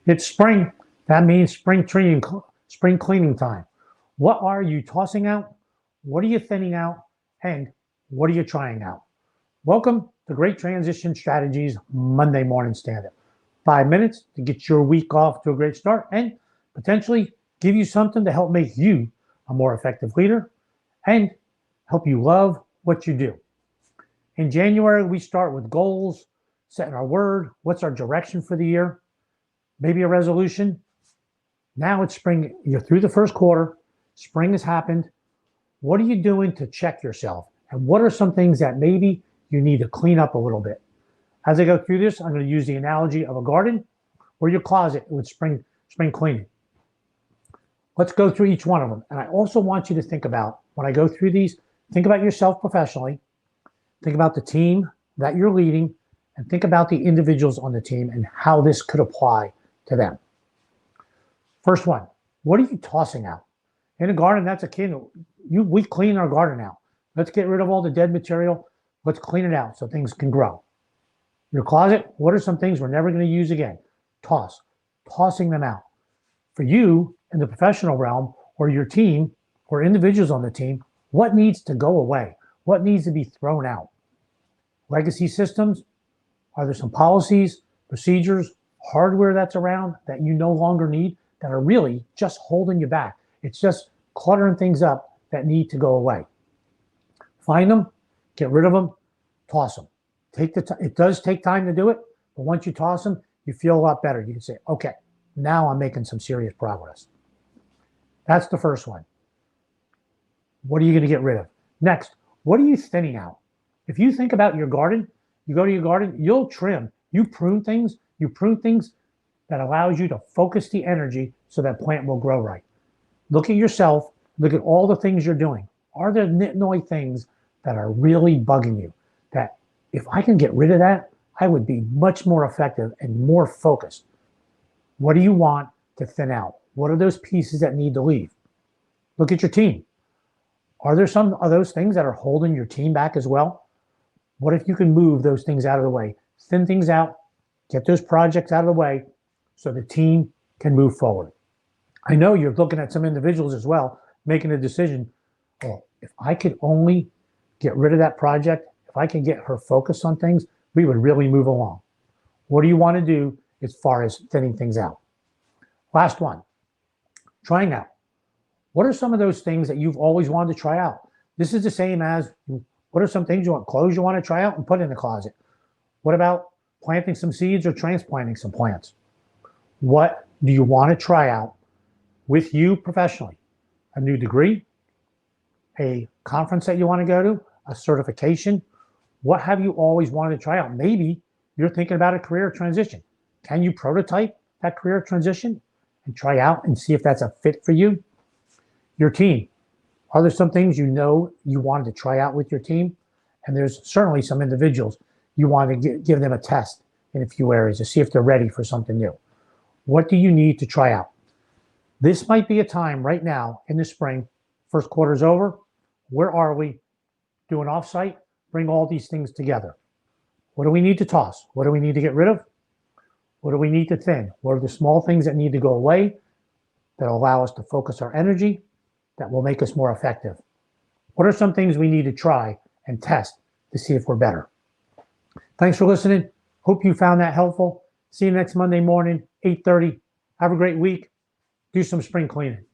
It's spring. That means spring cleaning time. What are you tossing out? What are you thinning out? And what are you trying out? Welcome to Great Transition Strategies Monday Morning Stand-Up. 5 minutes to get your week off to a great start and potentially give you something to help make you a more effective leader and help you love what you do. In January, we start with goals, setting our word, what's our direction for the year, maybe a resolution. Now it's spring. You're through the first quarter. Spring has happened. What are you doing to check yourself? And what are some things that maybe you need to clean up a little bit? As I go through this, I'm going to use the analogy of a garden or your closet with spring cleaning. Let's go through each one of them. And I also want you to think about, when I go through these, think about yourself professionally, think about the team that you're leading, and think about the individuals on the team and how this could apply to them. First one, what are you tossing out? In a garden, that's akin to, we clean our garden out. Let's get rid of all the dead material. Let's clean it out so things can grow. Your closet, what are some things we're never going to use again? Tossing them out. For you in the professional realm or your team or individuals on the team, what needs to go away? What needs to be thrown out? Legacy systems, are there some policies, procedures, hardware that's around that you no longer need that are really just holding you back? It's just cluttering things up that need to go away. Find them, get rid of them, toss them. It does take time to do it, but once you toss them, you feel a lot better. You can say, okay, now I'm making some serious progress. That's the first one. What are you going to get rid of? Next, what are you thinning out? If you think about your garden, you go to your garden, you'll trim, you prune things that allows you to focus the energy so that plant will grow right. Look at yourself, look at all the things you're doing. Are there nitnoy things that are really bugging you? That if I can get rid of that, I would be much more effective and more focused. What do you want to thin out? What are those pieces that need to leave? Look at your team. Are there some of those things that are holding your team back as well? What if you can move those things out of the way, thin things out, get those projects out of the way so the team can move forward? I know you're looking at some individuals as well, making a decision. Oh, if I could only get rid of that project, if I can get her focused on things, we would really move along. What do you want to do as far as thinning things out? Last one, trying out. What are some of those things that you've always wanted to try out? This is the same as, what are some things clothes you want to try out and put in the closet? What about planting some seeds or transplanting some plants? What do you want to try out with you professionally? A new degree, a conference that you want to go to, a certification? What have you always wanted to try out? Maybe you're thinking about a career transition. Can you prototype that career transition and try out and see if that's a fit for you? Your team. Are there some things you know you wanted to try out with your team? And there's certainly some individuals you want to give them a test in a few areas to see if they're ready for something new. What do you need to try out? This might be a time right now in the spring. First quarter's over. Where are we? Do an offsite. Bring all these things together. What do we need to toss? What do we need to get rid of? What do we need to thin? What are the small things that need to go away that allow us to focus our energy, that will make us more effective? What are some things we need to try and test to see if we're better? Thanks for listening. Hope you found that helpful. See you next Monday morning, 8:30. Have a great week. Do some spring cleaning.